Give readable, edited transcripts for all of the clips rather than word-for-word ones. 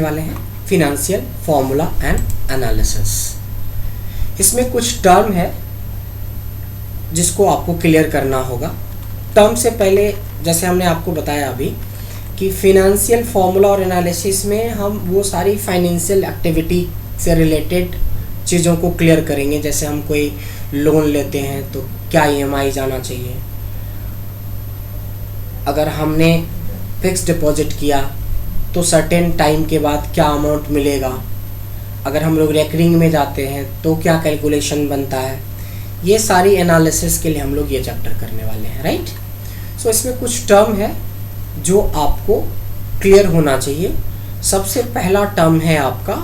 वाले हैं financial formula and analysis. इसमें कुछ टर्म है जिसको आपको क्लियर करना होगा। टर्म से पहले जैसे हमने आपको बताया अभी कि फिनेंशियल फॉर्मूला और एनालिसिस में हम वो सारी फाइनेंशियल एक्टिविटी से रिलेटेड चीज़ों को क्लियर करेंगे। जैसे हम कोई लोन लेते हैं तो क्या ईएमआई जाना चाहिए, अगर हमने फिक्स डिपॉजिट किया तो सर्टेन टाइम के बाद क्या अमाउंट मिलेगा, अगर हम लोग रेकरिंग में जाते हैं तो क्या कैलकुलेशन बनता है। ये सारी एनालिसिस के लिए हम लोग ये चैप्टर करने वाले हैं, राइट। सो इसमें कुछ टर्म है जो आपको क्लियर होना चाहिए। सबसे पहला टर्म है आपका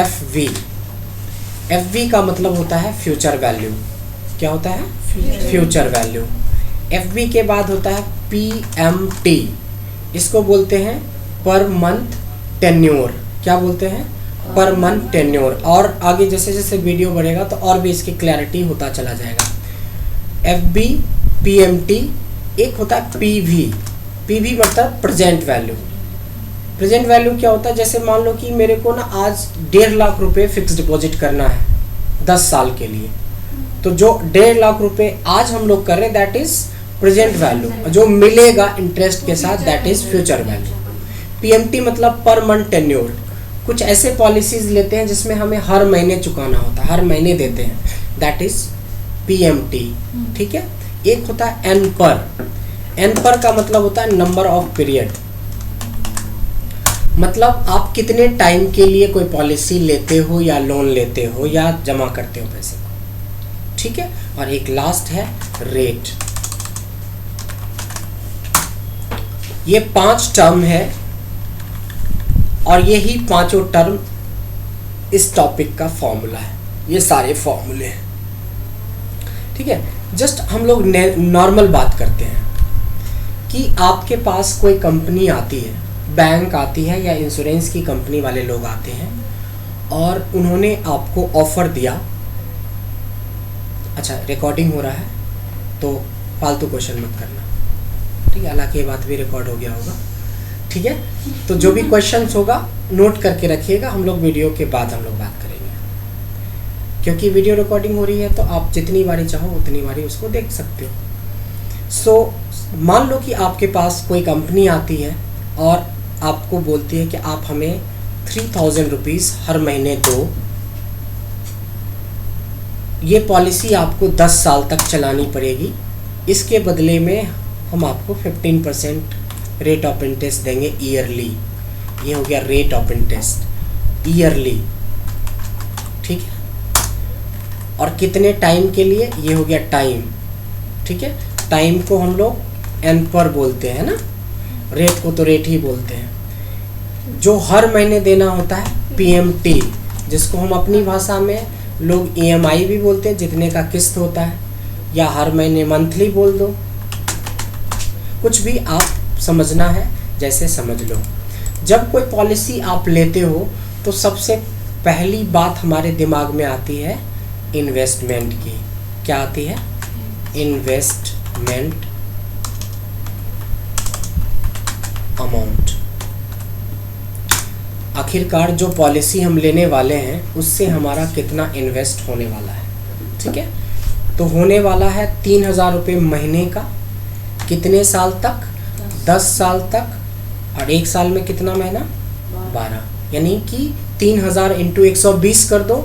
FV। FV का मतलब होता है फ्यूचर वैल्यू। क्या होता है? Future value. FV के बाद होता है PMT, इसको बोलते हैं पर मंथ टेन्योर। क्या बोलते हैं? Per month tenure. और आगे जैसे जैसे वीडियो बढ़ेगा तो और भी इसकी क्लैरिटी होता चला जाएगा। FB, PMT, एक होता है PV। PV मतलब प्रेजेंट वैल्यू। प्रेजेंट वैल्यू क्या होता है? जैसे मान लो कि मेरे को ना आज 1.5 लाख रुपए फिक्स डिपॉजिट करना है 10 साल के लिए, तो जो 1.5 लाख रुपए आज हम लोग कर रहे हैं दैट इज प्रेजेंट वैल्यू। जो मिलेगा इंटरेस्ट के साथ that is future value. PMT मतलब पर मंथ टेन्योर। कुछ ऐसे पॉलिसीज लेते हैं जिसमें हमें हर महीने चुकाना होता है, हर महीने देते हैं, दैट इज PMT। ठीक है। एक होता है N पर। N पर का मतलब होता है नंबर ऑफ पीरियड, मतलब आप कितने टाइम के लिए कोई पॉलिसी लेते हो या लोन लेते हो या जमा करते हो पैसे को। ठीक है। और एक लास्ट है रेट। ये 5 टर्म है और यही पांचों टर्म इस टॉपिक का फॉर्मूला है। ये सारे फॉर्मूले हैं। ठीक है। जस्ट हम लोग नॉर्मल बात करते हैं कि आपके पास कोई कंपनी आती है, बैंक आती है या इंश्योरेंस की कंपनी वाले लोग आते हैं और उन्होंने आपको ऑफर दिया। अच्छा, रिकॉर्डिंग हो रहा है तो फालतू क्वेश्चन मत करना, ठीक है। हालांकि ये बात भी रिकॉर्ड हो गया होगा, ठीक है। तो जो भी क्वेश्चंस होगा नोट करके रखिएगा, हम लोग वीडियो के बाद हम लोग बात करेंगे। क्योंकि वीडियो रिकॉर्डिंग हो रही है तो आप जितनी बारी चाहो उतनी बारी उसको देख सकते हो। सो मान लो कि आपके पास कोई कंपनी आती है और आपको बोलती है कि आप हमें 3000 रुपीज़ हर महीने दो, ये पॉलिसी आपको 10 साल तक चलानी पड़ेगी, इसके बदले में हम आपको 15% रेट ऑफ इंटरेस्ट देंगे ईयरली। ये हो गया रेट ऑफ इंटरेस्ट ईयरली, ठीक है। और कितने टाइम के लिए? ये हो गया टाइम, ठीक है। टाइम को हम लोग N पर बोलते हैं ना, रेट को तो रेट ही बोलते हैं। जो हर महीने देना होता है PMT, जिसको हम अपनी भाषा में लोग EMI भी बोलते हैं, जितने का किस्त होता है, या हर महीने मंथली बोल दो, कुछ भी आप समझना है जैसे समझ लो। जब कोई पॉलिसी आप लेते हो तो सबसे पहली बात हमारे दिमाग में आती है इन्वेस्टमेंट की। क्या आती है? Investment amount. आखिरकार जो पॉलिसी हम लेने वाले हैं उससे हमारा कितना इन्वेस्ट होने वाला है, ठीक है। तो होने वाला है 3000 रुपये महीने का। कितने साल तक? 10 साल तक। और एक साल में कितना महीना? 12। यानी कि 3000 इंटू 120 कर दो,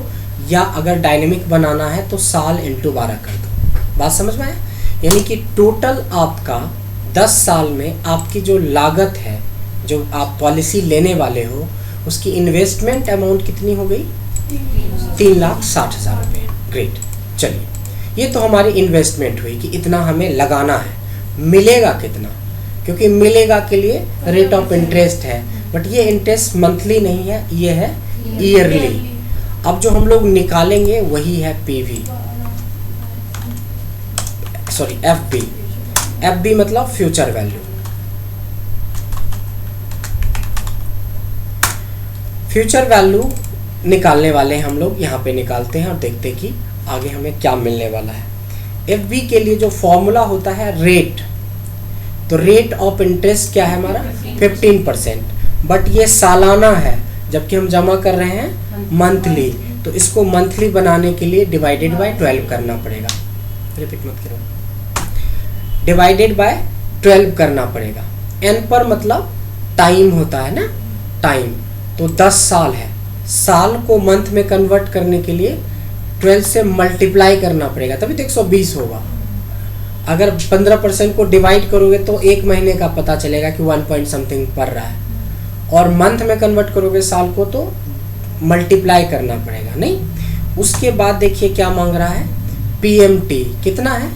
या अगर डायनेमिक बनाना है तो साल इंटू 12 कर दो। बात समझ में आया? यानी कि टोटल आपका 10 साल में आपकी जो लागत है, जो आप पॉलिसी लेने वाले हो, उसकी इन्वेस्टमेंट अमाउंट कितनी हो गई? 3,60,000 रुपये। ग्रेट। चलिए, ये तो हमारी इन्वेस्टमेंट हुई कि इतना हमें लगाना है। मिलेगा कितना? क्योंकि मिलेगा के लिए रेट ऑफ इंटरेस्ट है, बट ये इंटरेस्ट मंथली नहीं है, ये है ईयरली। अब जो हम लोग निकालेंगे वही है FB। FB मतलब फ्यूचर वैल्यू। फ्यूचर वैल्यू निकालने वाले हैं हम लोग, यहाँ पे निकालते हैं और देखते हैं कि आगे हमें क्या मिलने वाला है। FB के लिए जो फॉर्मूला होता है रेट, तो रेट ऑफ इंटरेस्ट क्या है हमारा? 15%। बट ये सालाना है, जबकि हम जमा कर रहे हैं मंथली। तो इसको मंथली बनाने के लिए डिवाइडेड बाय 12 करना पड़ेगा। रिपीट मत करो, डिवाइडेड बाय 12 करना पड़ेगा। एन पर मतलब टाइम होता है ना, टाइम। तो 10 साल है, साल को मंथ में कन्वर्ट करने के लिए 12 से मल्टीप्लाई करना पड़ेगा, तभी तो 120 होगा। अगर 15% को डिवाइड करोगे तो एक महीने का पता चलेगा कि 1 पॉइंट समथिंग पड़ रहा है, और मंथ में कन्वर्ट करोगे साल को तो मल्टीप्लाई करना पड़ेगा। नहीं, उसके बाद देखिए क्या मांग रहा है, पीएमटी कितना है,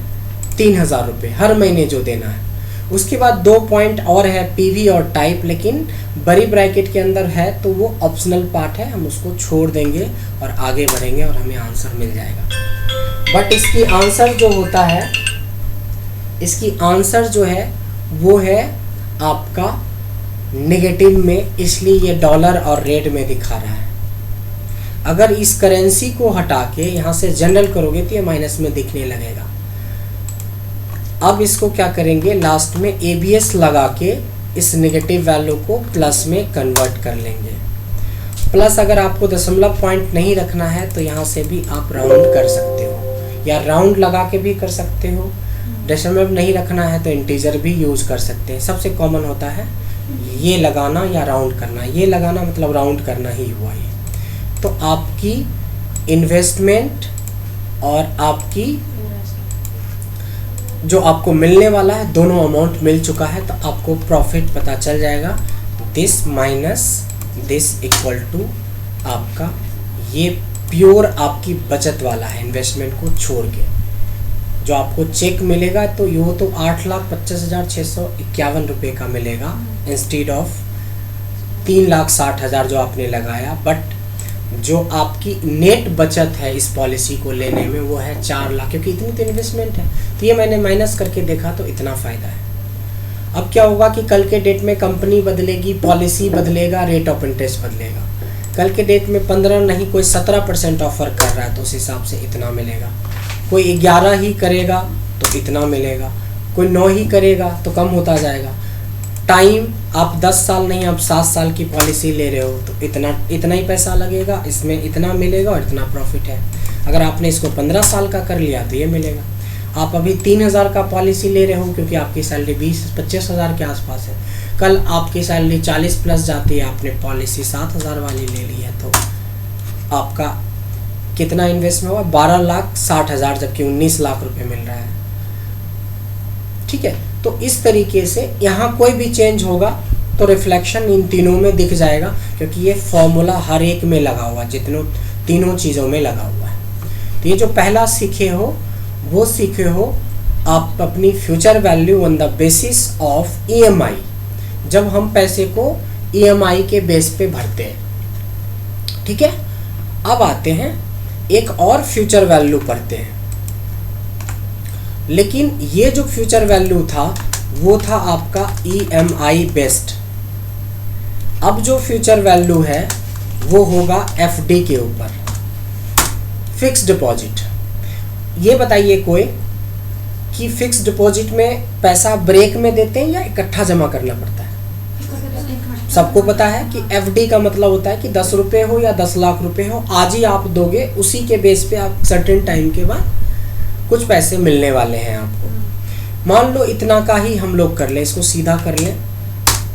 3000 रुपये हर महीने जो देना है। उसके बाद 2 पॉइंट और है, पीवी और टाइप, लेकिन बड़ी ब्रैकेट के अंदर है तो वो ऑप्शनल पार्ट है, हम उसको छोड़ देंगे और आगे बढ़ेंगे और हमें आंसर मिल जाएगा। बट इसकी आंसर जो होता है, इसकी आंसर जो है वो है आपका नेगेटिव में, इसलिए ये डॉलर और रेट में दिखा रहा है। अगर इस करेंसी को हटा के यहाँ से जनरल करोगे तो ये माइनस में दिखने लगेगा। अब इसको क्या करेंगे, लास्ट में एबीएस लगा के इस नेगेटिव वैल्यू को प्लस में कन्वर्ट कर लेंगे। प्लस अगर आपको दशमलव पॉइंट नहीं रखना है तो यहाँ से भी आप राउंड कर सकते हो, या राउंड लगा के भी कर सकते हो। दशमलव नहीं रखना है तो इंटीजर भी यूज कर सकते हैं। सबसे कॉमन होता है ये लगाना या राउंड करना। ये लगाना मतलब राउंड करना ही हुआ ये। तो आपकी इन्वेस्टमेंट और आपकी जो आपको मिलने वाला है, दोनों अमाउंट मिल चुका है, तो आपको प्रॉफिट पता चल जाएगा। This minus this equal to आपका ये प्योर आपकी बचत वाला है, इन्वेस्टमेंट को छोड़ के। जो आपको चेक मिलेगा तो ये तो 8,25,651 रुपये का मिलेगा इंस्टेड ऑफ 3,60,000 जो आपने लगाया। बट जो आपकी नेट बचत है इस पॉलिसी को लेने में वो है 4 लाख, क्योंकि इतनी तो इन्वेस्टमेंट है। तो ये मैंने माइनस करके देखा तो इतना फ़ायदा है। अब क्या होगा कि कल के डेट में कंपनी बदलेगी, पॉलिसी बदलेगा, रेट ऑफ इंटरेस्ट बदलेगा। कल के डेट में 15 नहीं कोई 17% ऑफर कर रहा है तो उस हिसाब से इतना मिलेगा। कोई 11 ही करेगा तो इतना मिलेगा, कोई 9 ही करेगा तो कम होता जाएगा। टाइम आप 10 साल नहीं, आप 7 साल की पॉलिसी ले रहे हो तो इतना ही पैसा लगेगा, इसमें इतना मिलेगा और इतना प्रॉफिट है। अगर आपने इसको 15 साल का कर लिया तो ये मिलेगा। आप अभी 3,000 का पॉलिसी ले रहे हो क्योंकि आपकी सैलरी 20-25 हज़ार के आसपास है। कल आपकी सैलरी 40 प्लस जाती है, आपने पॉलिसी 7,000 वाली ले ली है तो आपका कितना इन्वेस्ट में हुआ, 12,60,000, जबकि 19 लाख रुपए मिल रहा है। ठीक है, तो इस तरीके से यहाँ कोई भी चेंज होगा तो रिफ्लेक्शन इन तीनों में दिख जाएगा, क्योंकि ये फॉर्मूला हर एक में लगा हुआ, तीनों चीज़ों में लगा हुआ है। तो ये जो पहला सीखे हो वो सीखे हो आप अपनी future value on the basis of EMI, जब हम पैसे को ईएमआई के बेस पे भरते हैं। ठीक है, अब आते हैं एक और फ्यूचर वैल्यू पढ़ते हैं। लेकिन ये जो फ्यूचर वैल्यू था वो था आपका ईएमआई बेस्ड। अब जो फ्यूचर वैल्यू है वो होगा एफडी के ऊपर, फिक्स डिपॉजिट। ये बताइए कोई कि फिक्स डिपॉजिट में पैसा ब्रेक में देते हैं या इकट्ठा जमा करना पड़ता है? सबको पता है कि एफडी का मतलब होता है कि 10 रुपये हो या 10 लाख रुपए हो, आज ही आप दोगे, उसी के बेस पे आप सर्टेन टाइम के बाद कुछ पैसे मिलने वाले हैं आपको। मान लो इतना का ही हम लोग कर लें, इसको सीधा कर लें,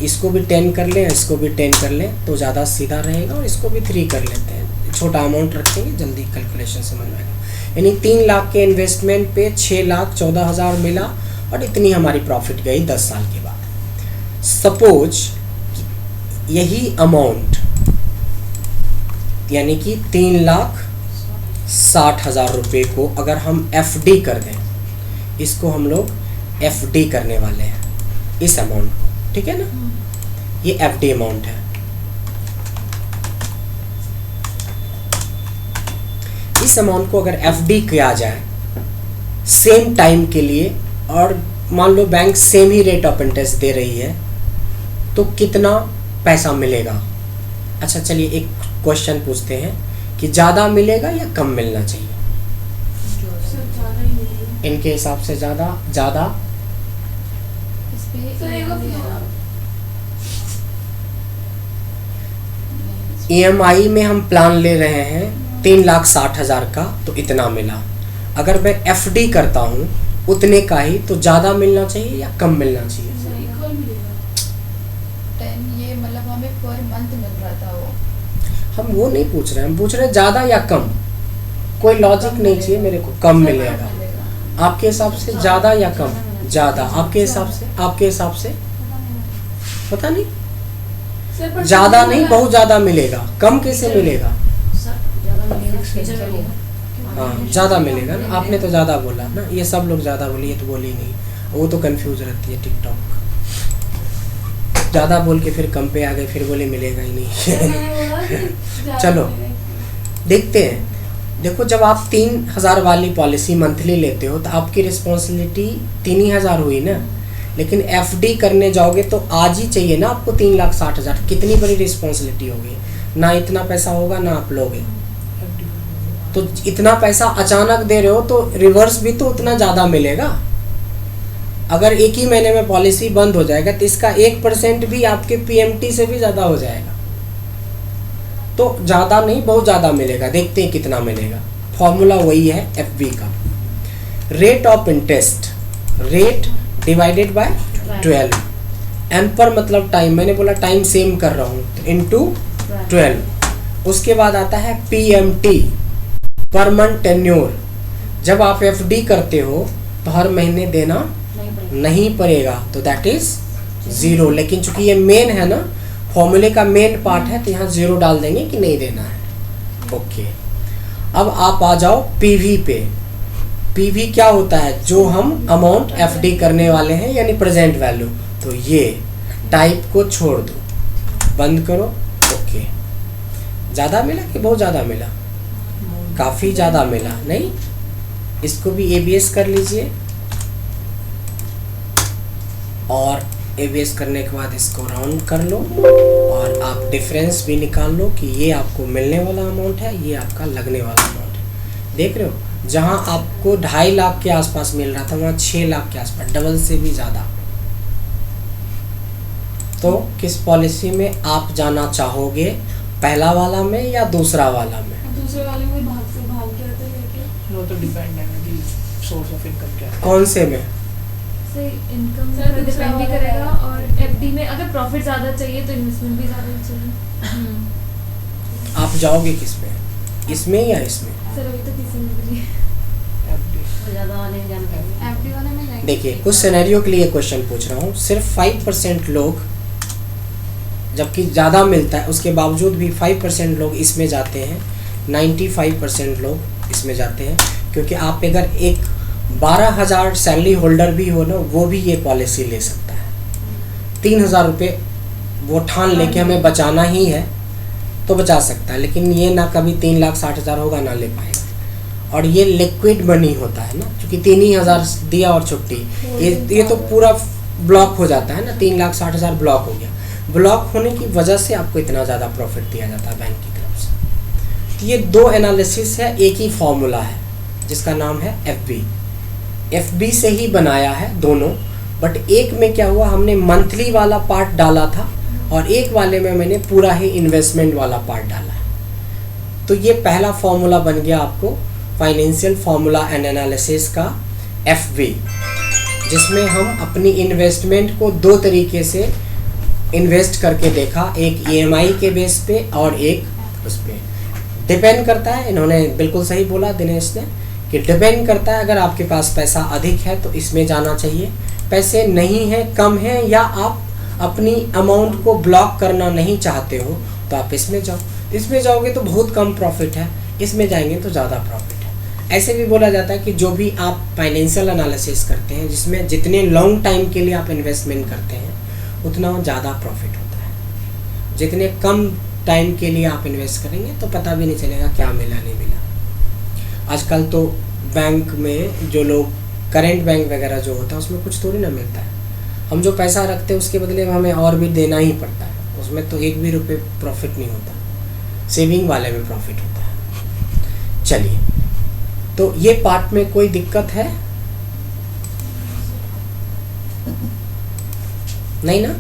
इसको भी 10 कर लें, इसको भी 10 कर लें तो ज़्यादा सीधा रहेगा, और इसको भी 3 कर लेते हैं। छोटा अमाउंट रखेंगे, जल्दी कैलकुलेशन समझ में आएगा। यानी 3 लाख के इन्वेस्टमेंट पे 6,14,000 मिला और इतनी हमारी प्रॉफिट गई 10 साल के बाद। सपोज यही अमाउंट यानी कि 3,60,000 रुपये को अगर हम एफडी कर दें, इसको हम लोग एफडी करने वाले हैं इस अमाउंट को, ठीक है ना, ये एफडी अमाउंट है। इस अमाउंट को अगर एफडी किया जाए सेम टाइम के लिए, और मान लो बैंक सेम ही रेट ऑफ इंटरेस्ट दे रही है, तो कितना पैसा मिलेगा? अच्छा चलिए एक क्वेश्चन पूछते हैं कि ज़्यादा मिलेगा या कम मिलना चाहिए? इनके हिसाब से ज़्यादा EMI में हम प्लान ले रहे हैं 3,60,000 का, तो इतना मिला। अगर मैं FD करता हूँ उतने का ही, तो ज़्यादा मिलना चाहिए या कम मिलना चाहिए? इक्वल मिलेगा। 10 ये मतलब हमें पर मंथ मिल रहा था वो। हम वो नहीं पूछ रहे हैं, हम पूछ रहे हैं ज़्यादा या कम। कोई लॉजिक नहीं चाहिए मेरे को, कम मिलेगा। आपके हिसाब से ज़्यादा या कम? ज़्यादा। आपके हिसाब से? आपके हिसाब से पता नहीं। ज़्यादा नहीं, बहुत ज़्यादा मिलेगा। कम कैसे मिलेगा? हाँ, ज़्यादा मिलेगा ना। आपने तो ज़्यादा बोला ना, ये सब लोग ज़्यादा बोले, ये तो बोली नहीं। वो तो कंफ्यूज रहती है टिकटॉक। ज़्यादा बोल के फिर कम पे आ गए, फिर बोले मिलेगा ही नहीं। चलो देखते हैं। देखो, जब आप 3,000 वाली पॉलिसी मंथली लेते हो तो आपकी रिस्पॉन्सिबिलिटी 3,000 हुई ना। लेकिन FD करने जाओगे तो आज ही चाहिए ना आपको 3,60,000। कितनी बड़ी रिस्पॉन्सिबिलिटी होगी ना, इतना पैसा होगा ना आप लोगे। तो इतना पैसा अचानक दे रहे हो तो रिवर्स भी तो उतना ज़्यादा मिलेगा। अगर एक ही महीने में पॉलिसी बंद हो जाएगा तो इसका 1% भी आपके PMT से भी ज़्यादा हो जाएगा। तो ज़्यादा नहीं, बहुत ज़्यादा मिलेगा। देखते हैं कितना मिलेगा। फॉर्मूला वही है FB का, rate of interest, rate divided by 12। N पर मतलब टाइम, मैंने बोला टाइम सेम कर रहा हूँ, तो इनटू 12। उसके बाद आता है PMT, पर मंथ टेन्योर। जब आप FD करते हो तो हर महीने देना नहीं पड़ेगा, तो दैट इज 0। लेकिन चूंकि ये मेन है ना, फॉर्मूले का मेन पार्ट है, तो यहाँ 0 डाल देंगे कि नहीं देना है। ओके, अब आप आ जाओ PV पे। PV क्या होता है? जो हम अमाउंट FD करने वाले हैं, यानी प्रेजेंट वैल्यू। तो ये टाइप को छोड़ दो, बंद करो। ओके, ज़्यादा मिला कि बहुत ज़्यादा मिला? काफ़ी ज़्यादा मिला नहीं? इसको भी ABS कर लीजिए, और ABS करने के बाद इसको राउंड कर लो, और आप डिफरेंस भी निकाल लो कि ये आपको मिलने वाला अमाउंट है, ये आपका लगने वाला अमाउंट है। देख रहे हो, जहाँ आपको 2.5 लाख के आसपास मिल रहा था, वहाँ 6 लाख के आसपास, डबल से भी ज़्यादा। तो किस पॉलिसी में आप जाना चाहोगे, पहला वाला में या दूसरा वाला में? दूसरे वाले में भाग से भाग के आते लेके वो तो डिपेंड है कि सोर्स ऑफ इनकम क्या है। कौन से में? से इनकम पर डिपेंड भी करेगा, और FD में अगर प्रॉफिट ज़्यादा चाहिए तो इन्वेस्टमेंट भी ज़्यादा चाहिए। आप जाओगे किस में, इसमें या इसमें? सर अभी तो किसी में भी FD FD वाले में जाएंगे। देखिए, कुछ सिनेरियो के लिए क्वेश्चन पूछ रहा हूँ। सिर्फ 5% लोग, जबकि ज़्यादा मिलता है उसके बावजूद भी 5% लोग इसमें जाते हैं, 95% लोग इसमें जाते हैं। क्योंकि आप अगर एक 12,000 सैलरी होल्डर भी हो ना, वो भी ये पॉलिसी ले सकता है। 3,000 रुपये वो ठान लेके हमें बचाना ही है तो बचा सकता है, लेकिन ये ना कभी 3,60,000 होगा ना ले पाएगा। और ये लिक्विड मनी होता है ना, क्योंकि 3,000 दिया और छुट्टी, ये तो पूरा ब्लॉक हो जाता है ना। 3,60,000 ब्लॉक हो गया। ब्लॉक होने की वजह से आपको इतना ज़्यादा प्रॉफिट दिया जाता है बैंक की तरफ से। तो ये 2 एनालिसिस है, एक ही फॉर्मूला है जिसका नाम है FB से ही बनाया है दोनों। बट एक में क्या हुआ, हमने मंथली वाला पार्ट डाला था, और एक वाले में मैंने पूरा ही इन्वेस्टमेंट वाला पार्ट डाला है। तो ये पहला फॉर्मूला बन गया आपको फाइनेंशियल फार्मूला एंड एनालिसिस का FB, जिसमें हम अपनी इन्वेस्टमेंट को 2 तरीके से इन्वेस्ट करके देखा, एक EMI के बेस पे और एक उस पे। डिपेंड करता है, इन्होंने बिल्कुल सही बोला दिनेश ने, कि डिपेंड करता है। अगर आपके पास पैसा अधिक है तो इसमें जाना चाहिए, पैसे नहीं हैं, कम हैं, या आप अपनी अमाउंट को ब्लॉक करना नहीं चाहते हो तो आप इसमें जाओ। इसमें जाओगे तो बहुत कम प्रॉफिट है, इसमें जाएंगे तो ज़्यादा प्रॉफिट है। ऐसे भी बोला जाता है कि जो भी आप फाइनेंशियल एनालिसिस करते हैं, जिसमें जितने लॉन्ग टाइम के लिए आप इन्वेस्टमेंट करते हैं उतना ज़्यादा प्रॉफिट होता है। जितने कम टाइम के लिए आप इन्वेस्ट करेंगे तो पता भी नहीं चलेगा क्या मिला नहीं मिला। आजकल तो बैंक में जो लोग करेंट बैंक वगैरह जो होता है उसमें कुछ थोड़ी ना मिलता है। हम जो पैसा रखते हैं उसके बदले में हमें और भी देना ही पड़ता है, उसमें तो 1 भी रुपये प्रॉफिट नहीं होता। सेविंग वाले में प्रॉफिट होता है। चलिए, तो ये पार्ट में कोई दिक्कत है नहीं ना?